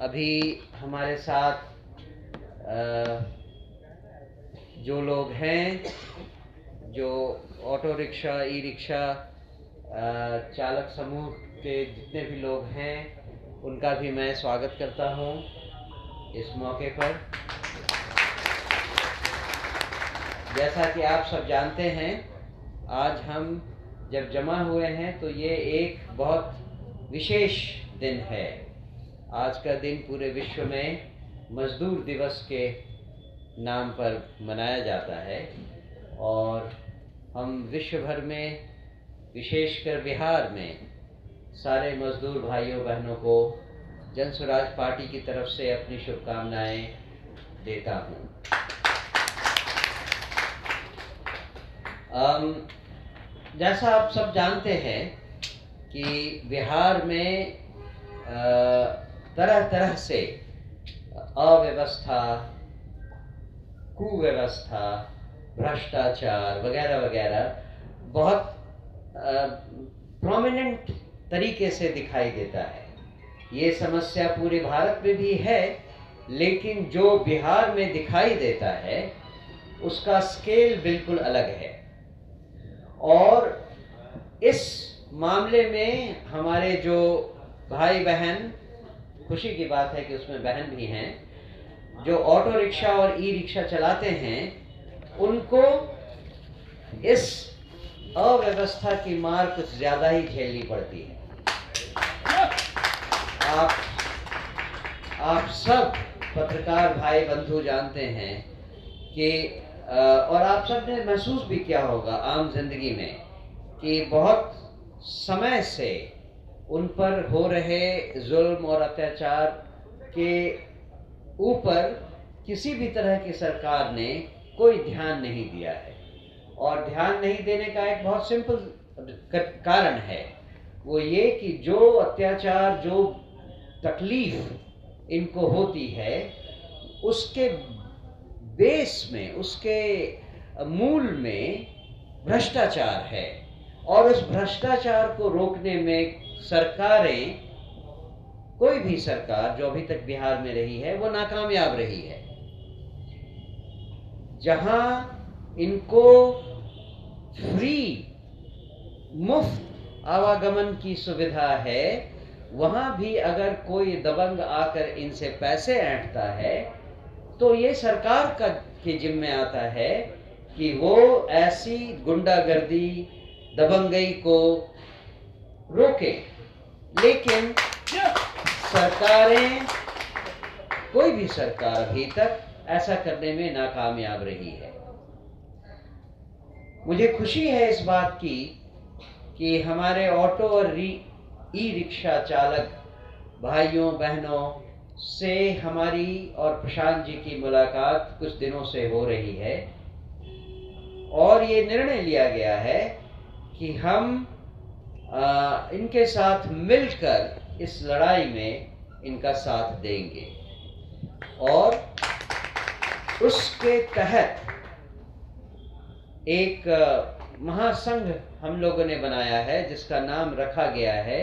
अभी हमारे साथ जो लोग हैं, जो ऑटो रिक्शा, ई रिक्शा चालक समूह के जितने भी लोग हैं, उनका भी मैं स्वागत करता हूं इस मौके पर। जैसा कि आप सब जानते हैं, आज हम जब जमा हुए हैं तो ये एक बहुत विशेष दिन है। आज का दिन पूरे विश्व में मजदूर दिवस के नाम पर मनाया जाता है और हम विश्व भर में, विशेषकर बिहार में, सारे मजदूर भाइयों बहनों को जन स्वराज पार्टी की तरफ से अपनी शुभकामनाएं देता हूं। जैसा आप सब जानते हैं कि बिहार में तरह तरह से अव्यवस्था, कुव्यवस्था, भ्रष्टाचार वगैरह वगैरह बहुत प्रोमिनेंट तरीके से दिखाई देता है। ये समस्या पूरे भारत में भी है, लेकिन जो बिहार में दिखाई देता है उसका स्केल बिल्कुल अलग है। और इस मामले में हमारे जो भाई बहन, खुशी की बात है कि उसमें बहन भी हैं, जो ऑटो रिक्शा और ई रिक्शा चलाते हैं, उनको इस अव्यवस्था की मार कुछ ज़्यादा ही झेलनी पड़ती है। आप सब पत्रकार भाई बंधु जानते हैं कि और आप सब ने महसूस भी किया होगा आम जिंदगी में कि बहुत समय से उन पर हो रहे जुल्म और अत्याचार के ऊपर किसी भी तरह की सरकार ने कोई ध्यान नहीं दिया है। और ध्यान नहीं देने का एक बहुत सिंपल कारण है, वो ये कि जो अत्याचार, जो तकलीफ इनको होती है, उसके बेस में, उसके मूल में भ्रष्टाचार है। और उस भ्रष्टाचार को रोकने में सरकारें, कोई भी सरकार जो अभी तक बिहार में रही है, वो नाकामयाब रही है। जहां इनको फ्री, मुफ्त आवागमन की सुविधा है, वहां भी अगर कोई दबंग आकर इनसे पैसे ऐंठता है तो ये सरकार के जिम्मे आता है कि वो ऐसी गुंडागर्दी, दबंगई को रोके। लेकिन सरकारें, कोई भी सरकार अभी तक ऐसा करने में नाकामयाब रही है। मुझे खुशी है इस बात की कि हमारे ऑटो और ई रिक्शा चालक भाइयों बहनों से हमारी और प्रशांत जी की मुलाकात कुछ दिनों से हो रही है और ये निर्णय लिया गया है कि हम इनके साथ मिलकर इस लड़ाई में इनका साथ देंगे। और उसके तहत एक महासंघ हम लोगों ने बनाया है जिसका नाम रखा गया है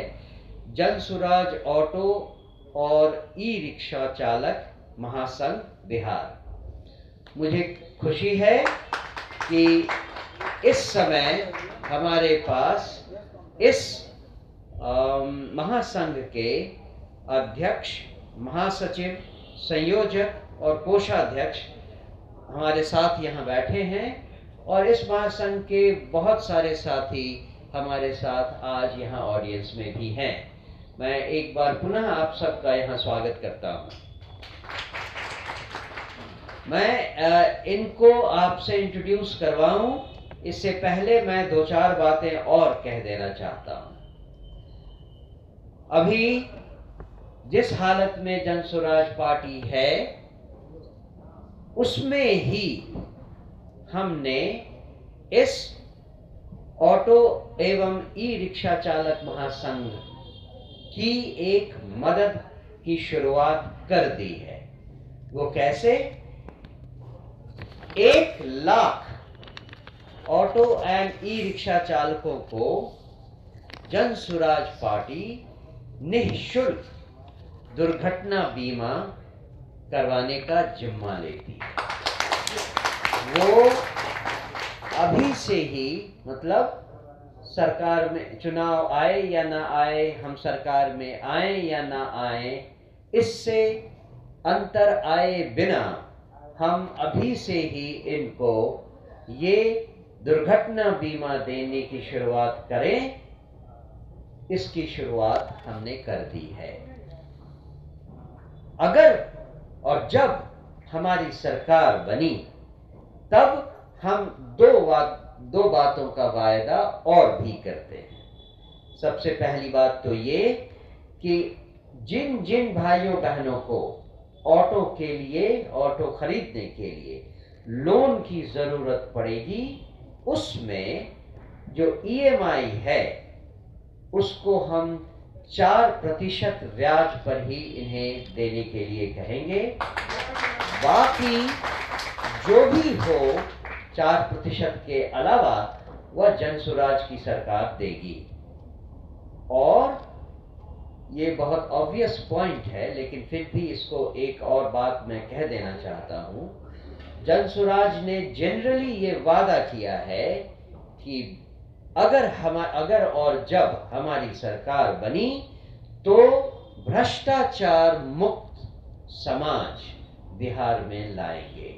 जन स्वराज ऑटो और ई रिक्शा चालक महासंघ बिहार। मुझे खुशी है कि इस समय हमारे पास इस महासंघ के अध्यक्ष, महासचिव, संयोजक और कोषाध्यक्ष हमारे साथ यहाँ बैठे हैं और इस महासंघ के बहुत सारे साथी हमारे साथ आज यहाँ ऑडियंस में भी हैं। मैं एक बार पुनः आप सबका यहाँ स्वागत करता हूँ। मैं इनको आपसे इंट्रोड्यूस करवाऊं, इससे पहले मैं दो चार बातें और कह देना चाहता हूँ। अभी जिस हालत में जन स्वराज पार्टी है, उसमें ही हमने इस ऑटो एवं ई रिक्शा चालक महासंघ की एक मदद की शुरुआत कर दी है। वो कैसे? 1 lakh auto and e rickshaw चालकों को जन स्वराज पार्टी निःशुल्क दुर्घटना बीमा करवाने का जिम्मा लेती है। वो अभी से ही, मतलब सरकार में चुनाव आए या ना आए, हम सरकार में आए या ना आए, इससे अंतर आए बिना हम अभी से ही इनको ये दुर्घटना बीमा देने की शुरुआत करें। इसकी शुरुआत हमने कर दी है। अगर और जब हमारी सरकार बनी, तब हम दो बातों का वायदा और भी करते हैं। सबसे पहली बात तो ये कि जिन जिन भाइयों बहनों को ऑटो के लिए, ऑटो खरीदने के लिए लोन की जरूरत पड़ेगी, उसमें जो ईएमआई है उसको हम 4% ब्याज पर ही इन्हें देने के लिए कहेंगे। बाकी जो भी हो 4% के अलावा वह जनसुराज की सरकार देगी। और ये बहुत ऑब्वियस पॉइंट है, लेकिन फिर भी इसको एक और बात मैं कह देना चाहता हूं। जनसुराज ने जनरली ये वादा किया है कि अगर और जब हमारी सरकार बनी तो भ्रष्टाचार मुक्त समाज बिहार में लाएंगे।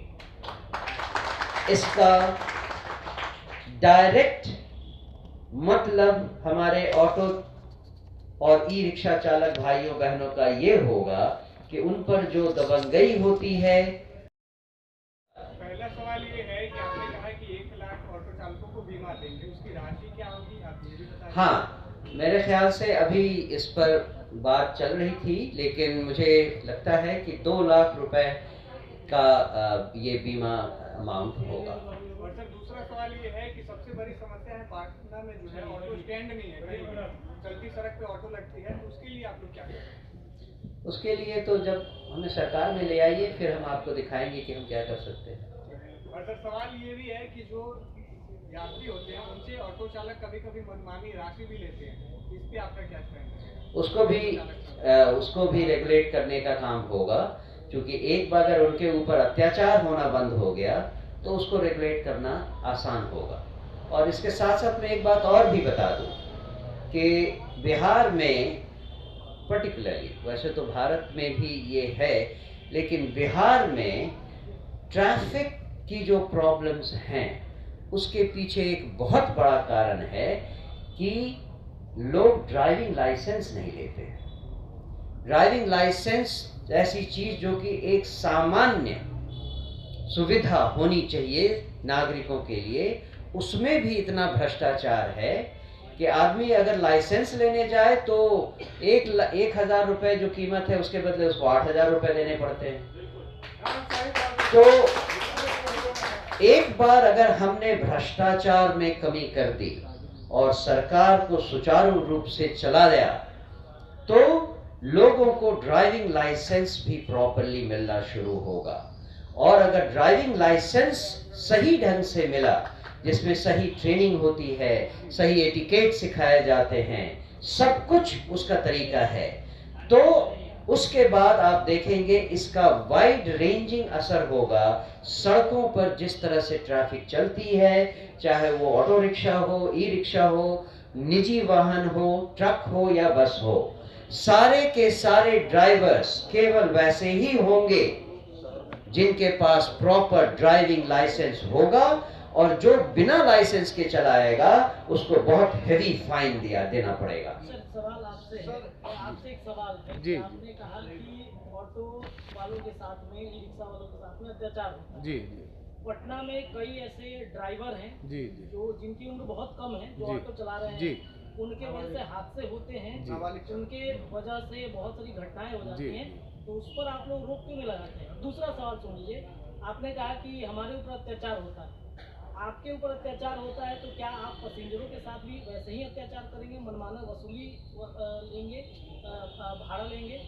इसका डायरेक्ट मतलब हमारे ऑटो और ई रिक्शा चालक भाइयों बहनों का ये होगा कि उन पर जो दबंगई होती है। पहला सवाल ये है कि आपने कहा कि 1 लाख ऑटो चालकों को बीमा देंगे, उसकी राशि क्या होगी, आप ये भी बताइए। हाँ, मेरे ख्याल से अभी इस पर बात चल रही थी, लेकिन मुझे लगता है कि 2 लाख रुपए का ये बीमा अमाउंट होगा। और सर दूसरा सवाल ये है कि सबसे बड़ी समस्या है पटना में जो है ऑटो स्टैंड नहीं है, चलती सड़क पे ऑटो लगती है, तो उसके लिए आप लोग क्या करें? उसके लिए तो जब हमें सरकार में ले आइए, फिर हम आपको दिखाएंगे कि हम क्या कर सकते हैं। और सर सवाल ये भी है कि जो यात्री होते हैं उनसे ऑटो चालक कभी कभी मनमानी राशि भी लेते हैं, इस पे आपका क्या स्टैंड है? उसको भी रेगुलेट करने का काम होगा, क्योंकि एक बार अगर उनके ऊपर अत्याचार होना बंद हो गया तो उसको रेगुलेट करना आसान होगा। और इसके साथ साथ मैं एक बात और भी बता दूं कि बिहार में पर्टिकुलरली, वैसे तो भारत में भी ये है, लेकिन बिहार में ट्रैफिक की जो प्रॉब्लम्स हैं उसके पीछे एक बहुत बड़ा कारण है कि लोग ड्राइविंग लाइसेंस नहीं लेते हैं। ड्राइविंग लाइसेंस ऐसी चीज जो कि एक सामान्य सुविधा होनी चाहिए नागरिकों के लिए, उसमें भी इतना भ्रष्टाचार है कि आदमी अगर लाइसेंस लेने जाए तो 1,000 रुपए जो कीमत है उसके बदले उसको 8,000 रुपए देने पड़ते हैं। तो एक बार अगर हमने भ्रष्टाचार में कमी कर दी और सरकार को सुचारू रूप से चला दिया, तो लोगों को ड्राइविंग लाइसेंस भी प्रॉपर्ली मिलना शुरू होगा। और अगर ड्राइविंग लाइसेंस सही ढंग से मिला, जिसमें सही ट्रेनिंग होती है, सही एटिकेट सिखाए जाते हैं, सब कुछ उसका तरीका है, तो उसके बाद आप देखेंगे इसका वाइड रेंजिंग असर होगा। सड़कों पर जिस तरह से ट्रैफिक चलती है, चाहे वो ऑटो रिक्शा हो, ई रिक्शा हो, निजी वाहन हो, ट्रक हो या बस हो, सारे के सारे ड्राइवर्स केवल वैसे ही होंगे जिनके पास प्रॉपर ड्राइविंग लाइसेंस होगा, और जो बिना लाइसेंस के चलाएगा उसको बहुत हेवी फाइन देना पड़ेगा। सवाल आपसे है, आपसे एक सवाल है कि आपने कहा कि ऑटो वालों के साथ में, ई रिक्शा वालों के साथ में अत्याचार होता है। जी। पटना में कई ऐसे ड्राइवर हैं जी जो जिनकी उम्र बहुत कम है, जो ऑटो चला रहे हैं, उनके वजह से हादसे होते हैं, उनके वजह से बहुत सारी घटनाएं हो जाती हैं, तो उस पर आप लोग रोक क्यों नहीं लगाते हैं? दूसरा सवाल सुन लीजिए, आपने कहा कि हमारे ऊपर अत्याचार होता है, आपके ऊपर अत्याचार होता है, तो क्या आप पैसेंजरों के साथ भी वैसे ही अत्याचार करेंगे, मनमाना वसूली लेंगे, भाड़ा लेंगे?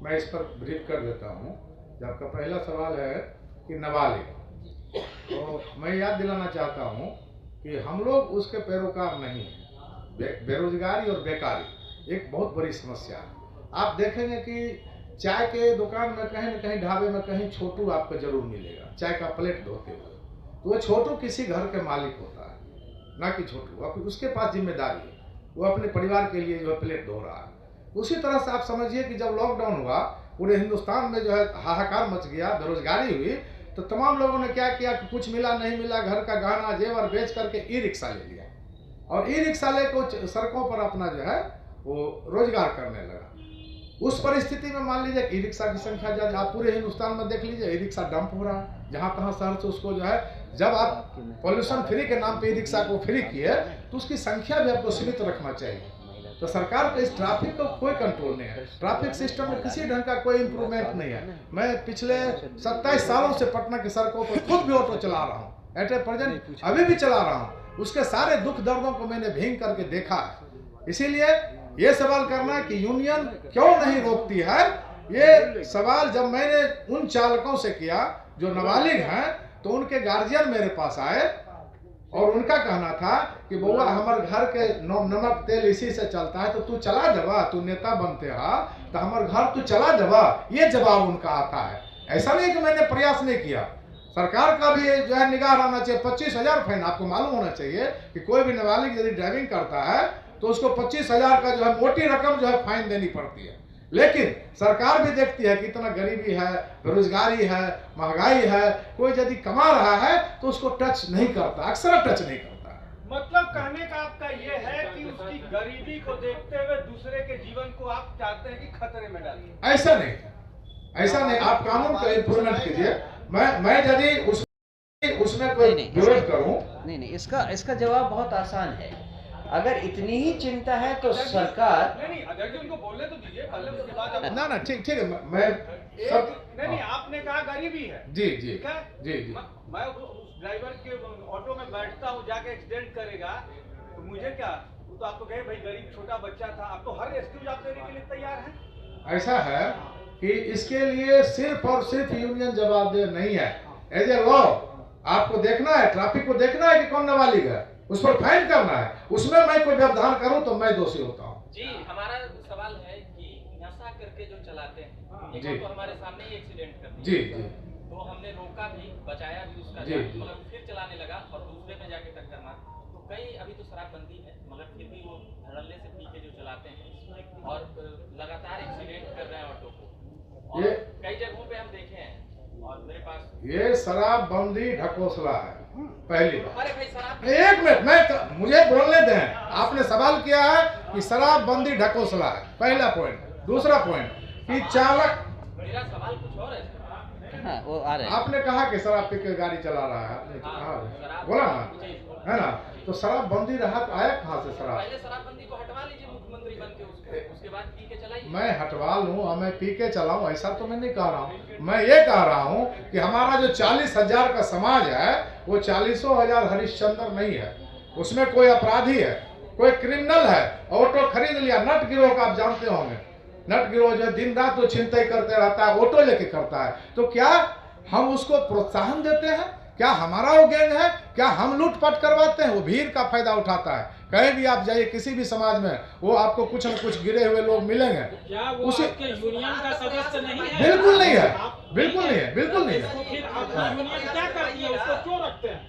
मैं इस पर ब्रीफ कर देता हूँ। जब आपका पहला सवाल है कि नाबालिग, तो मैं याद दिलाना चाहता हूँ कि हम लोग उसके पैरोकार नहीं हैं। बेरोजगारी और बेकारी एक बहुत बड़ी समस्या है। आप देखेंगे कि चाय के दुकान में कहीं न कहीं ढाबे में कहीं छोटू आपको जरूर मिलेगा, चाय का प्लेट धोते हुए। तो वो छोटू किसी घर के मालिक होता है, ना कि छोटू, उसके पास जिम्मेदारी है, वो अपने परिवार के लिए जो है प्लेट धो रहा है। उसी तरह से आप समझिए कि जब लॉकडाउन हुआ, पूरे हिंदुस्तान में जो है हाहाकार मच गया, बेरोजगारी हुई, तो तमाम लोगों ने क्या किया कि कुछ मिला नहीं मिला, घर का गहना जेवर बेच करके ई रिक्शा ले लिया और ई रिक्शा लेकर सड़कों पर अपना जो है वो रोजगार करने लगा। उस परिस्थिति में मान लीजिए ई रिक्शा की संख्या ज़्यादा, आप पूरे हिंदुस्तान में देख लीजिए ई रिक्शा डंप हो रहा है जहाँ तहाँ शहर से। उसको जो है जब आप पॉल्यूशन फ्री के नाम पे ई रिक्शा को फ्री किए तो उसकी संख्या भी आपको सीमित रखना चाहिए। तो सरकार का इस ट्रैफिक का कोई कंट्रोल नहीं है, ट्रैफिक सिस्टम में किसी ढंग का कोई इम्प्रूवमेंट नहीं है। मैं पिछले 27 सालों से पटना की सड़कों पर खुद भी ऑटो चला रहा हूँ, एट ए प्रेजेंट अभी भी चला रहा हूँ। उसके सारे दुख दर्दों को मैंने भींग करके देखा है। इसीलिए ये सवाल करना है कि यूनियन क्यों नहीं रोकती है, ये सवाल जब मैंने उन चालकों से किया जो नाबालिग हैं, तो उनके गार्जियन मेरे पास आए और उनका कहना था कि बउआ हमारे घर के नमक तेल इसी से चलता है, तो तू चला देवा, तू नेता बनते हा तो हमारे घर तू चला देवा। ये जवाब उनका आता है। ऐसा नहीं कि मैंने प्रयास नहीं किया, सरकार का भी जो है निगाह रहना चाहिए। 25,000 फाइन, आपको मालूम होना चाहिए कि कोई भी नाबालिग यदि ड्राइविंग करता है तो उसको 25,000 का जो है मोटी रकम जो है फाइन देनी पड़ती है। लेकिन सरकार भी देखती है कि इतना गरीबी है, बेरोजगारी है, महंगाई है, कोई यदि कमा रहा है तो उसको टच नहीं करता, अक्सर टच नहीं करता। मतलब कहने का आपका ये है कि उसकी गरीबी को देखते हुए दूसरे के जीवन को आप चाहते हैं कि खतरे में डालिए? ऐसा नहीं, ऐसा नहीं। आप कानून का इम्प्रूवमेंट कीजिए। मैं यदि उसमें कोई विरोध करूं, नहीं, इसका जवाब बहुत आसान है। अगर इतनी ही चिंता है तो सरकार नहीं, अगर जी उनको बोलने तो दीजिए, पहले उसके बाद ना ठीक है। मैं सब नहीं, आपने कहा गरीबी है, जी ठीक है जी। मैं उस ड्राइवर के ऑटो में बैठता हूँ, जाके एक्सीडेंट करेगा तो मुझे क्या, वो तो आपको कहे भाई गरीब छोटा बच्चा था, आप तो हर एक्सक्यूज आप देने के लिए तैयार हैं। ऐसा है कि इसके लिए सिर्फ और सिर्फ यूनियन जवाबदेह नहीं है। एज ए लॉ आपको देखना है, ट्रैफिक को देखना है कि कौन नाबालिग है, उस पर फाइन करना है। उसमें मैं कोई व्यवधान करूं तो मैं दोषी होता हूं। जी, हमारा सवाल है कि नशा करके जो चलाते हैं, एक तो हमारे सामने ही एक्सीडेंट कर दिया। जी। तो हमने रोका भी, बचाया भी उसका, मगर फिर चलाने लगा और दूसरे में जाके टक्कर मार। तो कई अभी तो शराबबंदी है, मगर फिर भी वो धड़ल्ले से पी के जो चलाते हैं और लगातार एक्सीडेंट कर रहे हैं ऑटो को। और कई जगहों पे हम देखे हैं और मेरे पास ये शराबबंदी ढकोसला है। पहली बात, अरे भाई शराब, एक मिनट मुझे बोलने दें। आपने सवाल किया है कि शराबबंदी ढकोसला है, पहला पॉइंट। दूसरा पॉइंट कि चालक, मेरा सवाल कुछ और है। हाँ, वो आ रहे हैं। आपने कहा कि शराब पी के गाड़ी चला रहा है, आपने कहा, बोला ना, है ना? तो शराबबंदी रहा तो आया कहाँ से शराब? पहले शराबबंदी को हटवा लीजिए मुख्यमंत्री बन के, उसके बाद पी के चलाइए। मैं हटवा लूं और मैं पी के चलाऊं, ऐसा तो मैं नहीं कह रहा हूं। मैं ये कह रहा हूं कि हमारा जो 40,000 का समाज है वो 40,000 हरिश्चंद्र नहीं है। उसमें कोई अपराधी है, कोई क्रिमिनल है। ऑटो खरीद लिया, नट गिरोह का आप जानते होंगे, नट गिरोह जो दिन रात तो छिनतई करते रहता है, ऑटो लेके करता है। तो क्या हम उसको प्रोत्साहन देते हैं? क्या हमारा वो गैंग है? क्या हम लूटपाट करवाते हैं? वो भीड़ का फायदा उठाता है। कहीं भी आप जाइए किसी भी समाज में, वो आपको कुछ न कुछ गिरे हुए लोग मिलेंगे। क्या वो उसे आपके यूनियन का सदस्य नहीं है? बिल्कुल नहीं है, बिल्कुल नहीं है, बिल्कुल नहीं है। फिर आपका यूनियन क्या करती है, उसको क्यों रखते हैं?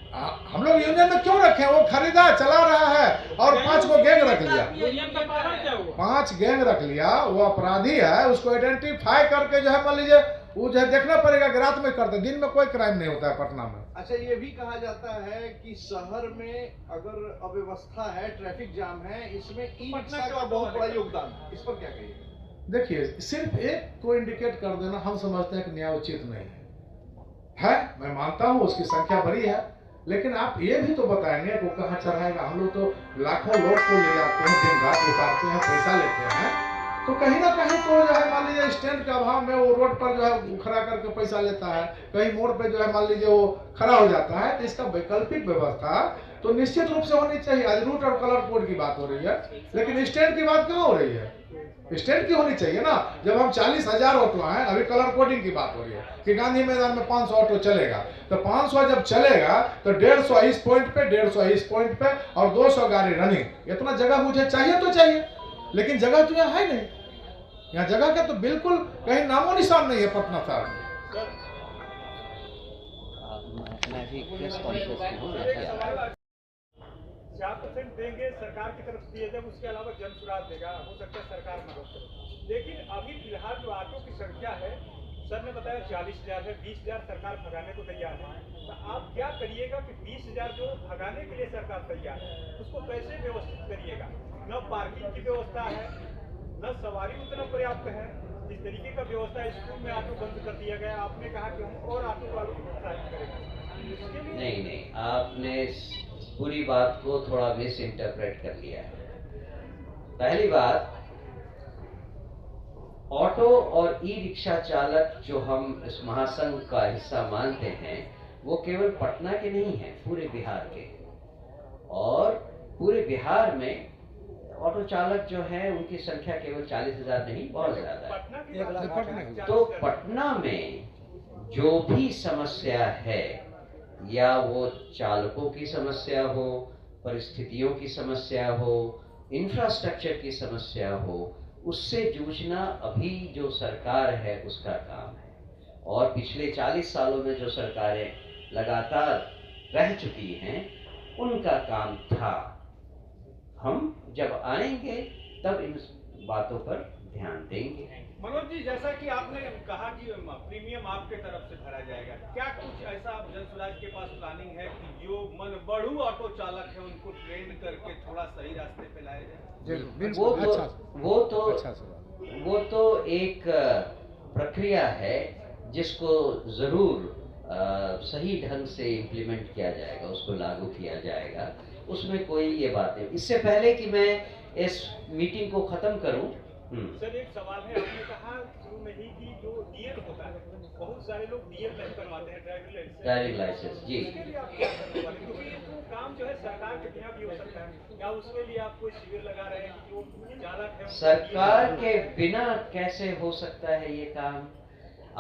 हम लोग यूनियन में क्यों रखें? वो खरीदा, चला रहा है और 5 को गैंग रख लिया। यूनियन का कारण क्या हुआ? 5 गैंग रख लिया, वो अपराधी है, उसको आइडेंटिफाई करके जो है मान लीजिए वो जो है देखना पड़ेगा कि रात में करते, दिन में कोई क्राइम नहीं होता है पटना में। अच्छा, ये भी कहा जाता है कि शहर में अगर अव्यवस्था है, ट्रैफिक जाम है, इसमें ई रिक्शा का बहुत बड़ा योगदान है। इस पर क्या कहिए? देखिए, सिर्फ एक को इंडिकेट कर देना हम समझते हैं कि न्यायोचित नहीं है। मैं मानता हूँ उसकी संख्या बड़ी है, लेकिन आप ये भी तो बताएंगे वो कहाँ चढ़ाएगा। हम लोग तो लाखों लोग को ले जाते हैं, दिन रात उतारते हैं, पैसा लेते हैं, तो कहीं ना कहीं तो जो है मान लीजिए स्टैंड के अभाव में वो रोड पर जो है खड़ा करके पैसा लेता है, कहीं मोड़ पे जो है मान लीजिए वो खड़ा हो जाता है। तो इसका वैकल्पिक व्यवस्था तो निश्चित रूप से होनी चाहिए। आज रूट और कलर कोड की बात हो रही है, लेकिन स्टैंड की बात क्यों हो रही है? स्टैंड की होनी चाहिए ना। जब हम 40,000 ऑटो हैं, अभी कलर कोडिंग की बात हो रही है कि गांधी मैदान में 500 ऑटो चलेगा, तो 500 जब चलेगा तो 150 इस पॉइंट पे, 150 इस पॉइंट पे और 200 गाड़ी रनिंग। इतना जगह मुझे चाहिए तो चाहिए, लेकिन जगह तो यहाँ है नहीं। यहाँ जगह का तो बिल्कुल कहीं नामो निशान नहीं है पटना शहर में। मैं भी प्रेस कॉन्फ्रेंस में हूँ। 4% देंगे सरकार की तरफ से दिए जाए, उसके अलावा जन सुराज देगा, हो सकता है सरकार मदद करे। लेकिन अभी फिलहाल जो ऑटो की संख्या है, सर ने बताया 40,000 है, 20,000 सरकार भगाने को तैयार है। तो आप क्या करिएगा कि 20,000 जो भगाने के लिए सरकार तैयार है, उसको कैसे व्यवस्थित करिएगा? न पार्किंग की व्यवस्था है, न सवारी उतना पर्याप्त है। जिस तरीके का व्यवस्था है, स्कूल में ऑटो बंद कर दिया गया, आपने कहा कि हम और ऑटो वालों को प्रोत्साहित करेंगे। नहीं, आपने पूरी बात को थोड़ा मिस इंटरप्रेट कर लिया है। पहली बात, ऑटो और ई रिक्शा चालक जो हम इस महासंघ का हिस्सा मानते हैं, वो केवल पटना के नहीं हैं, पूरे बिहार के। और पूरे बिहार में ऑटो चालक जो हैं उनकी संख्या केवल 40,000 नहीं, बहुत ज्यादा है। तो पटना में जो भी समस्या है, या वो चालकों की समस्या हो, परिस्थितियों की समस्या हो, इंफ्रास्ट्रक्चर की समस्या हो, उससे जूझना अभी जो सरकार है उसका काम है। और पिछले 40 सालों में जो सरकारें लगातार रह चुकी हैं, उनका काम था। हम जब आएंगे तब इन बातों पर ध्यान देंगे। मनोज जी, जैसा कि आपने कहा कि प्रीमियम आपके तरफ से भरा जाएगा, क्या कुछ ऐसा जन सुराज के पास प्लानिंग है कि जो मन बढ़ू ऑटो चालक है उनको ट्रेन करके थोड़ा सही रास्ते पे लाया जाए? वो तो एक प्रक्रिया है जिसको जरूर सही ढंग से इम्प्लीमेंट किया जाएगा, उसको लागू किया जाएगा, उसमें कोई ये बात नहीं। इससे पहले कि मैं इस मीटिंग को खत्म करूं, सर एक सवाल है, आपने कहा शुरू में ही कि जो डीएल होता है, बहुत सारे लोग डीएल नहीं करवाते हैं, ड्राइविंग लाइसेंस जी, उसके लिए आप क्या करने वाले? क्योंकि ये तो काम जो है सरकार के बिना भी हो सकता है, या उसके लिए आप कोई शिविर लगा रहे हैं जो चालक है? सरकार के बिना कैसे हो सकता है ये काम?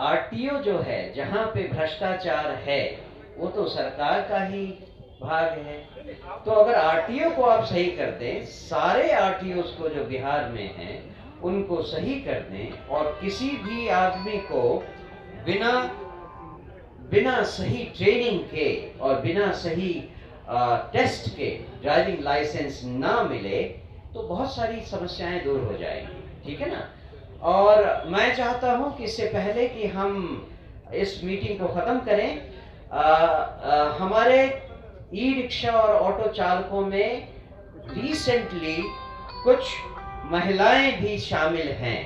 आरटीओ जो है, जहाँ पे भ्रष्टाचार है, वो तो सरकार का ही भाग है। तो अगर आरटीओ को आप सही कर दें, सारे आरटीओ को जो बिहार में हैं उनको सही कर दें, और किसी भी आदमी को बिना सही ट्रेनिंग के और बिना सही टेस्ट के ड्राइविंग लाइसेंस ना मिले, तो बहुत सारी समस्याएं दूर हो जाएंगी, ठीक है ना। और मैं चाहता हूं कि इससे पहले कि हम इस मीटिंग को खत्म करें, हमारे ई रिक्शा और ऑटो चालकों में रिसेंटली कुछ महिलाएं भी शामिल हैं।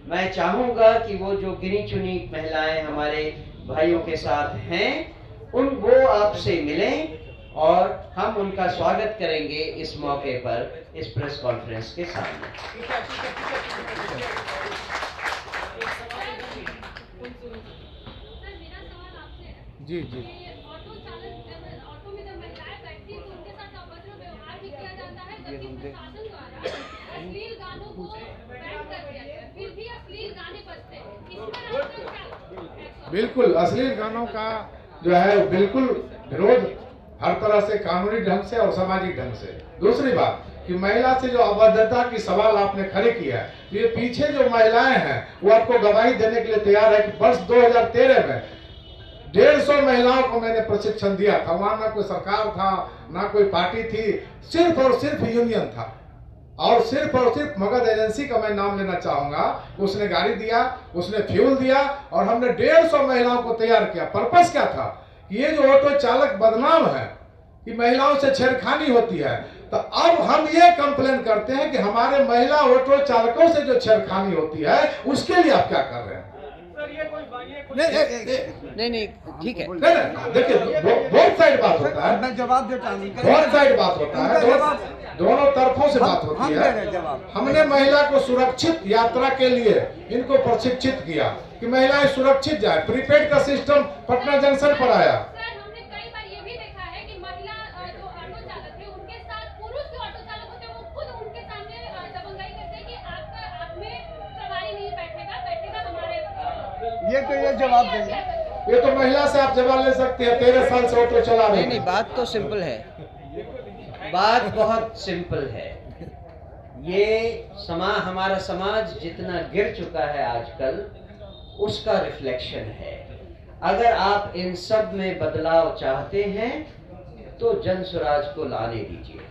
मैं चाहूंगा कि वो जो गिनी चुनी महिलाएं हमारे भाइयों के साथ हैं, वो आपसे मिलें और हम उनका स्वागत करेंगे इस मौके पर, इस प्रेस कॉन्फ्रेंस के सामने। जी जी, ऑटो में जब महिलाएं बैठती हैं तो उनके साथ अभद्र व्यवहार भी किया जाता है, जबकि प्रशासन द्वारा अश्लील गानों को बैन कर दिया गया, फिर भी अश्लील गाने बजते हैं। इस पर आपका क्या? बिल्कुल अश्लील गानों का जो है बिल्कुल विरोध हर तरह से, कानूनी ढंग से और सामाजिक ढंग से। दूसरी बात कि महिला से जो अभद्रता की सवाल आपने खड़े किया है, तो ये पीछे जो महिलाएं हैं वो आपको गवाही देने के लिए तैयार है कि वर्ष 2013 में 150 महिलाओं को मैंने प्रशिक्षण दिया था। वहां ना कोई सरकार था, ना कोई पार्टी थी, सिर्फ और सिर्फ यूनियन था। और सिर्फ मगध एजेंसी का मैं नाम लेना चाहूंगा। उसने गाड़ी दिया, उसने फ्यूल दिया, और हमने 150 महिलाओं को तैयार किया। पर्पस क्या था कि ये जो ऑटो चालक बदनाम है कि महिलाओं से छेड़खानी होती है, तो अब हम ये कंप्लेन करते हैं कि हमारे महिला ऑटो चालकों से जो छेड़खानी होती है उसके लिए आप क्या कर रहे हैं? नहीं, ठीक है। देखिए, बहुत साइड बात होता है, मैं जवाब देता हूँ। बहुत साइड बात होता है, दोनों तरफों से बात होती है। हमने महिला को सुरक्षित यात्रा के लिए इनको प्रशिक्षित किया कि महिलाएं सुरक्षित जाए। प्रीपेड का सिस्टम पटना जंक्शन पर आया। सर, हमने कई बार ये भी देखा है कि महिला जो ऑटो चालक है, उनके साथ पुरुष जो ऑटो चालक होते हैं वो खुद उनके सामने दबंगाई करते हैं कि आप में सवारी नहीं बैठेगा हमारे। ये जवाब देंगे। ये तो महिला से आप जवाब ले सकते हैं, 13 साल से ऑटो चला रहे हैं। नहीं, बात तो सिंपल है, बात बहुत सिंपल है। ये हमारा समाज जितना गिर चुका है आजकल, उसका रिफ्लेक्शन है। अगर आप इन सब में बदलाव चाहते हैं तो जन स्वराज को लाने दीजिए,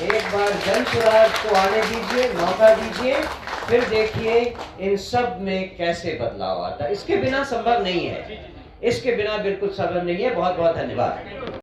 एक बार जन स्वराज को आने दीजिए, मौका दीजिए, फिर देखिए इन सब में कैसे बदलाव आता है। इसके बिना संभव नहीं है, इसके बिना बिल्कुल संभव नहीं है। बहुत बहुत धन्यवाद।